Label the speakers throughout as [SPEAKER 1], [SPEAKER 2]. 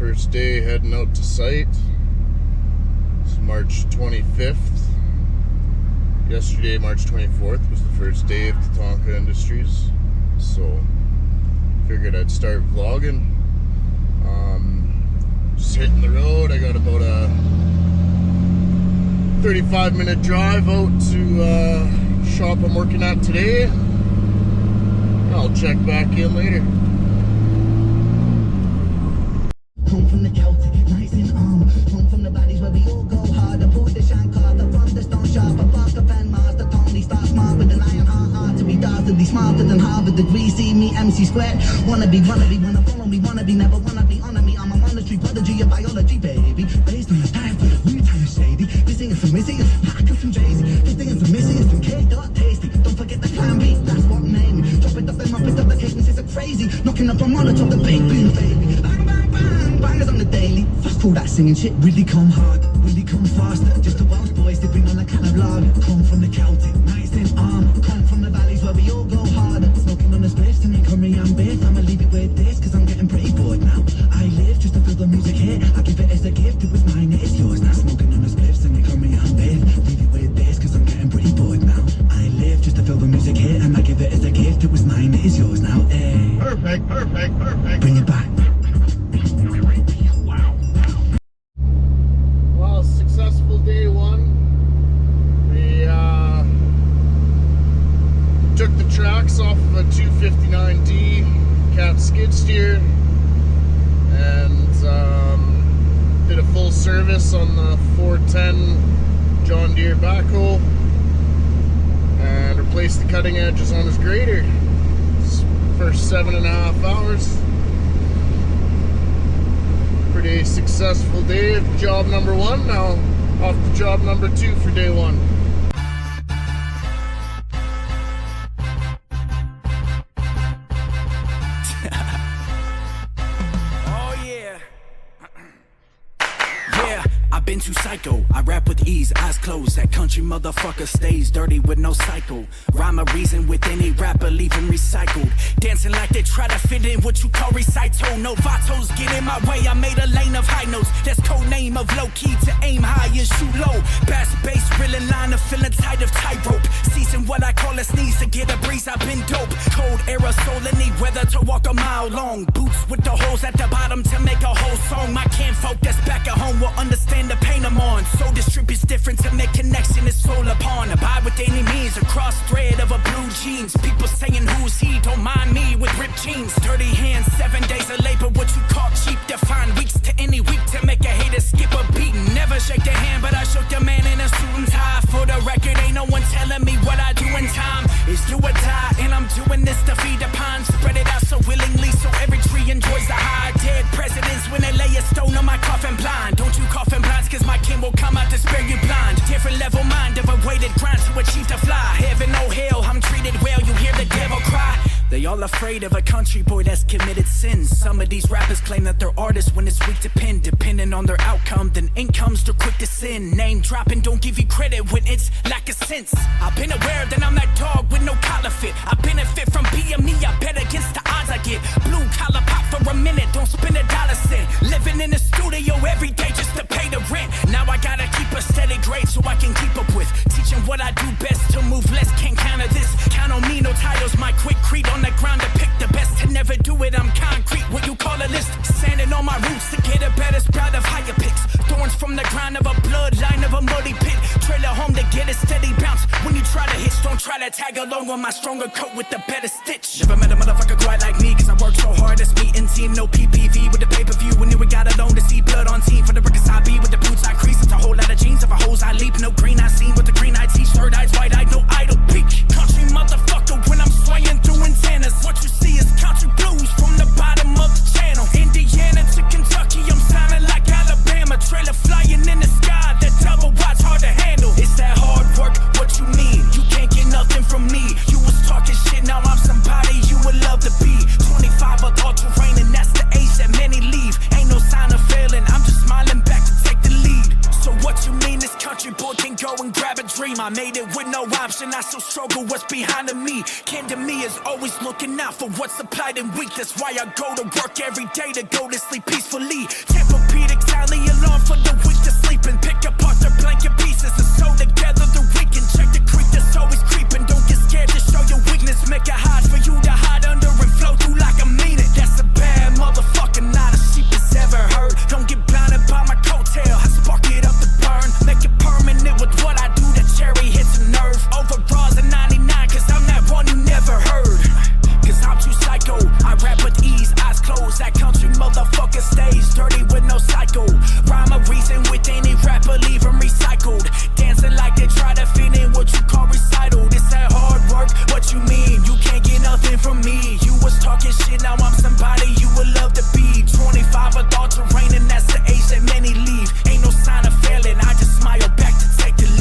[SPEAKER 1] First day heading out to site. It's March 25th. Yesterday, March 24th, was the first day of Tatanka Industries. So, figured I'd start vlogging. Just hitting the road. I got about a 35-minute drive out to shop I'm working at today. I'll check back in later.
[SPEAKER 2] Home from the Celtic, nice in armor. Home from the valleys where we all go harder. Put the shank harder, from the stone sharper. Past the pen master, Tony Stark smart with an iron heart to be dastardly smarter than Harvard degree. See me, MC squared. Wanna be, wanna follow me, wanna be, never wanna be, honor me. I'm a monetary prodigy of biology, baby. Based on the time, new time shady. This thing is from Missy, hacking from Jay-Z. This thing is from Missy, it's from K.Tasty. Don't forget the clan beat, that's what name me. Drop it up and mop it up, the cadence is a crazy. Knocking up a monitor, the big boom, baby. Bang, bang, bang. Bangers on the daily. Fuck all that singing shit, really come hard, really come faster. Just the Welsh boys dipping on a can of lager. Come from the Celtic, nice in armor. Come from the valleys where we all go harder. Smoking on the spliffs and they call me I'm big. I'ma leave it with this, cause I'm getting pretty bored now. I live just to feel the music here. I give it as a gift, it was mine, it is yours now. Smoking on the spliffs and they call me I'm big. Leave it with this, cause I'm getting pretty bored now. I live just to feel the music here, and I give it as a gift, it was mine, it is yours now. Hey.
[SPEAKER 1] Perfect, perfect, perfect.
[SPEAKER 2] Bring it back.
[SPEAKER 1] Well, successful day one. We took the tracks off of a 259D cat skid steer and did a full service on the 410 John Deere backhoe and replaced the cutting edges on his grader. First 7.5 hours. Pretty successful day of job number one. Now off to job number two for day one.
[SPEAKER 3] I've been too psycho, I rap with ease, eyes closed. That country motherfucker stays dirty with no cycle. Rhyme a reason with any rapper, leave him recycled. Dancing like they try to fit in what you call recital. No vatos get in my way, I made a lane of high notes. That's code name of low key to aim high and shoot low. Bass bass, reeling line of feeling tight of tightrope. Season what I call a sneeze to get a breeze, I've been dope. Cold aerosol, any weather to walk a mile long. Boots with the holes at the bottom to make a whole song. My kinfolk that's back at home will understand the pain I'm on. So distributes different to make connection is soul upon. Abide with any means, a cross thread of a blue jeans. People saying who's he, don't mind me with ripped jeans. Dirty hands, 7 days of labor, what you call cheap. Define weeks to any week to make a hater skip a beat. Never shake their hand, but I shook the man in a suit and tie. For the record, ain't no one telling me what I do in time. It's do or die, and I'm doing this to feed the pond. Spread it out so willingly, so every tree enjoys the high. Dead presidents when they lay a stone on my coffin blind. Don't you coffin blinds, cause my king will come out to spare you blind. Different level mind of a weighted grind to achieve the fly. Heaven or hell, I'm treated well, you hear the devil cry. They all afraid of a country boy that's committed sins. Some of these rappers claim that they're artists when it's weak to pen. Depending on their outcome, then incomes they're quick to sin. Name dropping don't give you credit when it's lack of sense. I've been aware that I'm that dog with no collar fit. I benefit from being me, I bet against the odds I get. Blue collar pop for a minute, don't spend a dollar cent. Living in the studio every day just to pay the rent. Now I gotta keep a steady grade so I can keep up with. Teaching what I do best to move less, can't counter this. Count on me, no titles, my quick creed on the ground to pick the best. To never do it, I'm concrete, what you call a list. Sanding on my roots to get a better sprout of higher picks. Thorns from the grind of a bloodline of a muddy pit. Trailer home to get a steady bounce. When you try to hit, don't try to tag along on my stronger coat with the better stitch. Never met a motherfucker quite like me, cause I work so hard, that's me and team. No PPV with the pay-per-view, when we got alone to see blood on team. For the records I be with the boots I crease. It's a whole lot of jeans, of a hose I leap. No green I seen with the green I teach. Third eyes, white eyed, no idle peak. Country motherfucker when I'm swinging through antennas. What you see is country blues from the bottom of the channel. Indiana to Kentucky, I'm sounding like Alabama. Trailer flying in the sky, that double wide's hard to handle. It's that hard work, what you mean? You can't get nothing from me. You was talking shit, now I'm somebody you would love to be. struggle, what's behind of me. Kin to me is always looking out for what's supplied and weak. That's why I go to work every day to go to sleep peacefully. Tempur-Pedic, sound the alarm for the weak to sleep and pick apart their blanket pieces and sew together the weak and check the creek that's always creeping. Don't get scared to show your weakness, make it hard for you to hide under and flow through like I mean it. That's a bad motherfucker, not a sheep has ever heard. Don't get blinded by my coattail, I spark it up to burn. Make it permanent with what I do, the cherry hits a nerve. Overalls a 99, cause I'm that one you never heard. Cause I'm too psycho, I rap with ease, eyes closed. That country motherfucker stays dirty with no cycle. Rhyme a reason with any rapper, leave him recycled. Dancing like they try to fit in what you call recital. This that hard work, what you mean? You can't get nothing from me. You was talking shit, now I'm somebody you would love to be. 25 adult terrain and that's the age that many leave. Ain't no sign of failing, I just smile back to take the lead.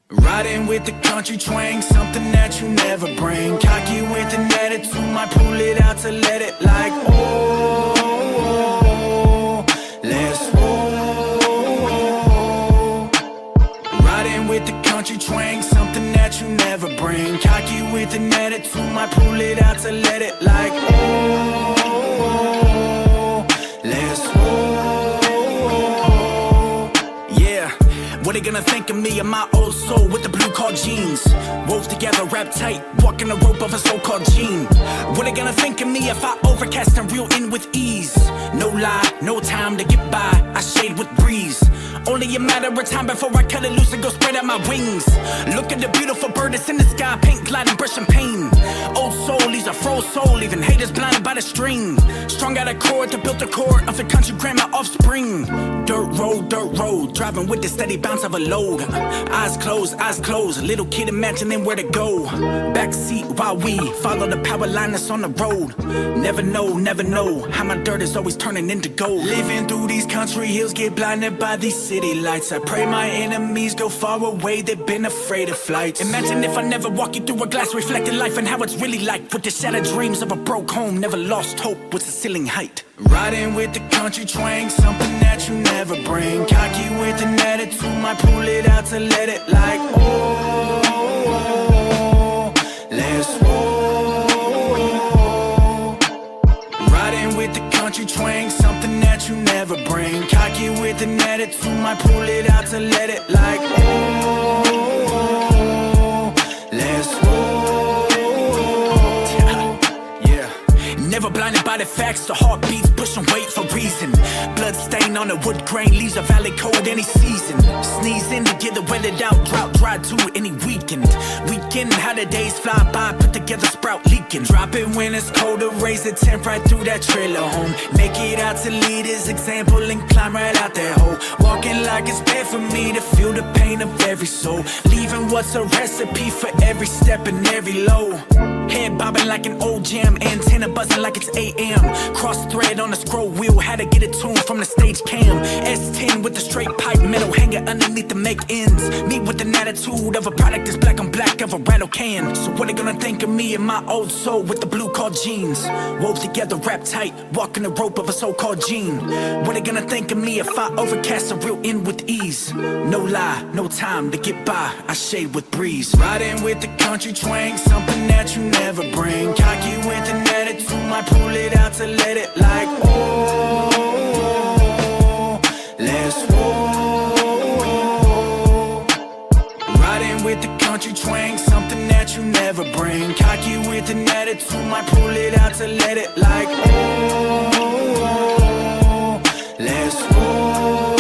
[SPEAKER 3] Riding with the country twang, something that you never bring. Cocky with an attitude, might pull it out to let it like, oh, let's roll. Riding with the country twang, something that you never bring. Cocky with an attitude, might pull it out to let it like, oh, let's roll. Yeah. What they gonna think of me and my old soul with the blue collar jeans? Wove together, wrap tight, walking the rope of a so-called gene. What they gonna think of me if I overcast and reel in with ease? No lie, no time to get by, I shade with breeze. Only a matter of time before I cut it loose and go spread out my wings. Look at the beautiful bird that's in the sky, paint, gliding, brushing pain. Old soul leaves a froze soul, leaving haters blinded by the string. Strung out a cord to build the core of the country grandma offspring. Dirt road, driving with the steady bounce of a load. Eyes closed, little kid imagining where to go. Backseat while we follow the power line that's on the road. Never know how my dirt is always turning into gold. Living through these country hills, get blinded by these city lights. I pray my enemies go far away, they've been afraid of flights. Imagine if I never walk you through a glass reflecting life and how it's really like. With the shattered dreams of a broke home, never lost hope, what's the ceiling height? Riding with the country twang, something that you never bring. Cocky with an attitude, might pull it out to let it like, oh, let's roll. Riding with the country twang, something that you never bring. Cocky with an attitude, might pull it out to let it like, oh, let's roll. Yeah. Never blinded by the facts, the heartbeats pushing weight for reason. Blood stain on the wood grain leaves a valley cold any season. Sneeze in together, wet it out, drought dry to any weekend. How the days fly by, put together sprout leaking. Drop it when it's cold to raise the temp right through that trailer home. Make it out to lead his example and climb right out that hole. Walking like it's bad for me to feel the pain of every soul. Leaving what's a recipe for every step and every low. Head bobbing like an old jam, antenna buzzing like it's AM. Cross thread on the scroll wheel, had to get it tuned from the stage cam. S10 with the straight pipe, metal hanger underneath to make ends. Me with an attitude of a product that's black on black of a rattle can. So what they gonna think of me and my old soul with the blue collar jeans? Wove together, wrap tight, walking the rope of a so-called gene. What they gonna think of me if I overcast a real in with ease? No lie, no time to get by, I shade with breeze. Riding with the country twang, something that you never bring. Cocky with an attitude, might pull it out to let it like, oh, let's roll. Riding with the country twang, something that you never bring. Cocky with an attitude, might pull it out to let it like, oh, let's roll.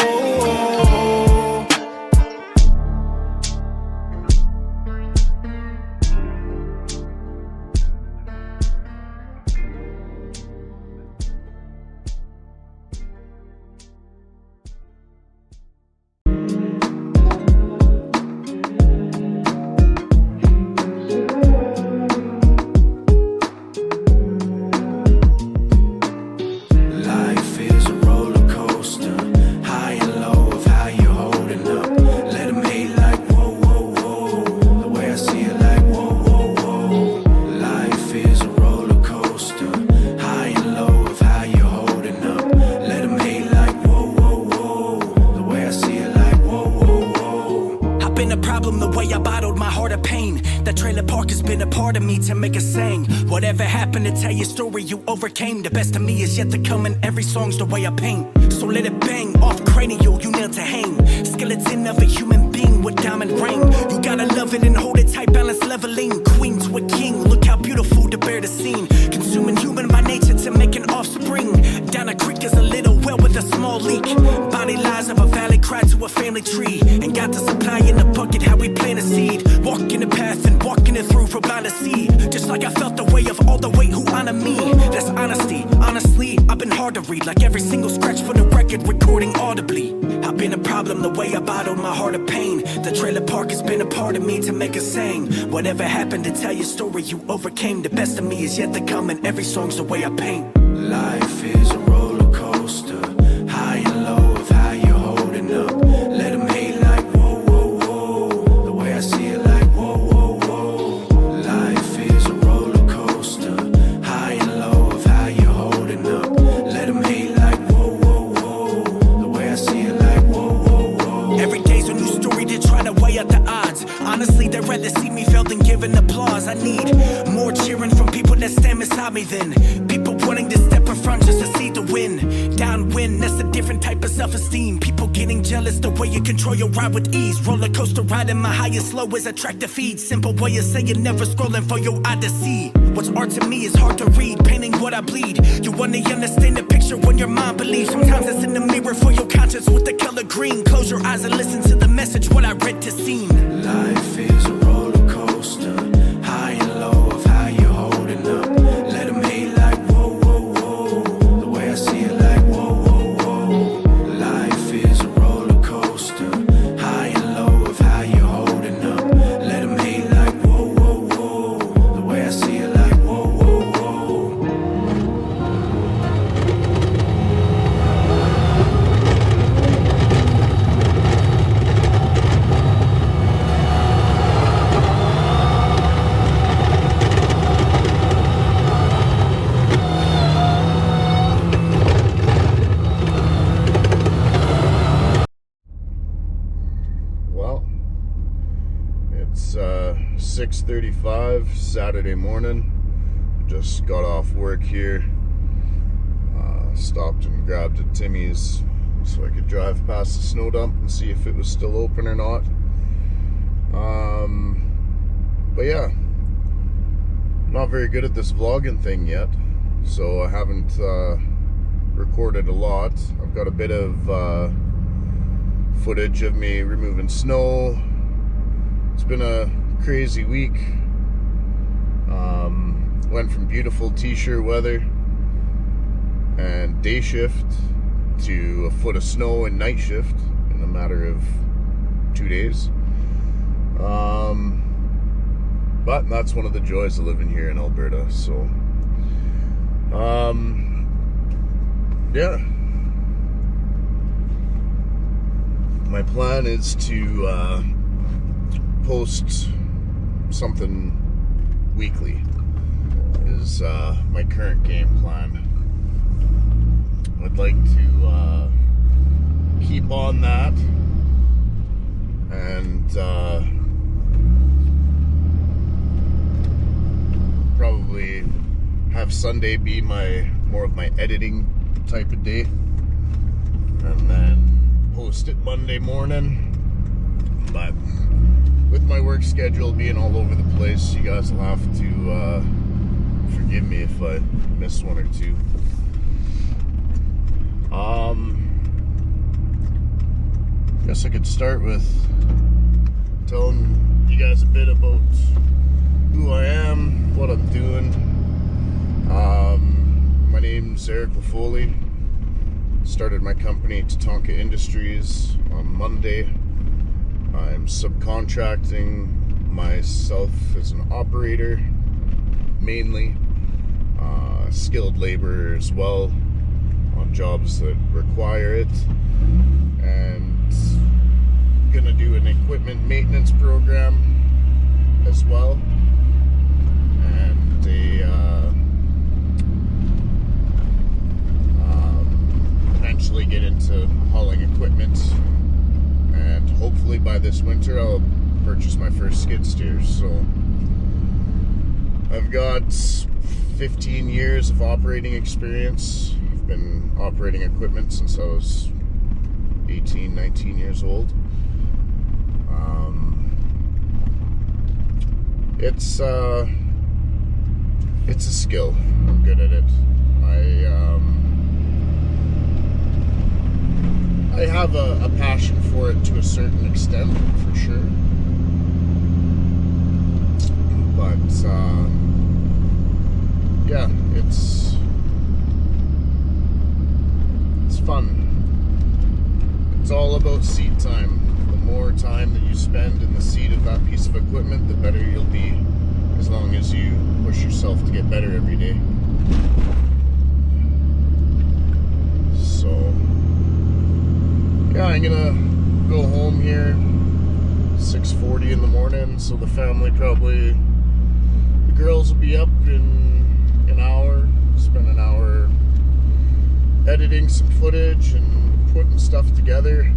[SPEAKER 3] part of me to make a saying. Whatever happened to tell your story you overcame. The best of me is yet to come, and every song's the way I paint. So let it bang off cranial, you nailed to hang. Skeleton of a human being with diamond ring. You gotta love it and hold it tight, balance leveling. Queen to a king, look how beautiful to bear the scene. Consuming human by nature to make an offspring. Down a creek is a little well with a small leak. Body lies of a valley cry to a family tree. And got the supply in the bucket, how we plant a seed. Walking the path and walking it through for blind to see. Just like I felt the way of all the weight who honor me. That's honesty, honestly, I've been hard to read. Like every single scratch for the record, recording audibly. I've been a problem the way I bottled my heart of pain. The trailer park has been a part of me to make a saying. Whatever happened to tell your story you overcame. The best of me is yet to come, and every song's the way I paint. Life is a roller coaster, high and low of how you're holding up. Let them hate like whoa, whoa, whoa. The way I see it like whoa, whoa, whoa. Life is a roller coaster, high and low of how you're holding up. Let them hate like whoa, whoa, whoa. The way I see it like whoa, whoa, whoa. Every day's a new story to try to weigh out the odds. Honestly, they'd rather see me fail than giving applause. I need more cheering from people that stand beside me than people wanting to step in front just to see the win. Downwind, that's a different type of self-esteem. People getting jealous the way you control your ride with ease. Roller coaster riding, my highest low is attractive feed. Simple way of saying never scrolling for your eye to see. What's art to me is hard to read, painting what I bleed. You wanna understand the picture when your mind believes. Sometimes it's in the mirror for your conscience with the color green. Close your eyes and listen to the message, what I read to seem. Life is a roller coaster, high and low of how you're holding up. Let them hate like whoa, whoa, whoa. The way I see it like whoa, whoa, whoa. Life is a roller coaster, high and low of how you're holding up. Let them hate like whoa, whoa, whoa. The way I see it like whoa, whoa, whoa.
[SPEAKER 1] Well, it's 6:35 Saturday morning. Just got off work here. Stopped and grabbed a Timmy's so I could drive past the snow dump and see if it was still open or not. But yeah, not very good at this vlogging thing yet, so I haven't recorded a lot. I've got a bit of footage of me removing snow. It's been a crazy week. Went from beautiful t-shirt weather and day shift to a foot of snow and night shift in a matter of 2 days. But that's one of the joys of living here in Alberta. So yeah, my plan is to post something weekly is my current game plan. I'd like to keep on that and probably have Sunday be more of my editing type of day, and then post it Monday morning. But with my work schedule being all over the place, you guys will have to forgive me if I miss one or two. Guess I could start with telling you guys a bit about who I am, what I'm doing. My name's Eric LaFoley. Started my company Tatanka Industries on Monday. I'm subcontracting myself as an operator, mainly skilled labor as well on jobs that require it, and gonna do an equipment maintenance program as well, and eventually get into hauling equipment, and hopefully by this winter I'll purchase my first skid steer. So I've got 15 years of operating experience. I've been operating equipment since I was 18, 19 years old. It's a skill. I'm good at it. I have a passion for it to a certain extent, for sure. But yeah, it's fun. It's all about seat time. The more time that you spend in the seat of that piece of equipment, the better you'll be, as long as you push yourself to get better every day. So yeah, I'm gonna go home here 6:40 in the morning, so the family the girls will be up in an hour. Spend an hour editing some footage and putting stuff together.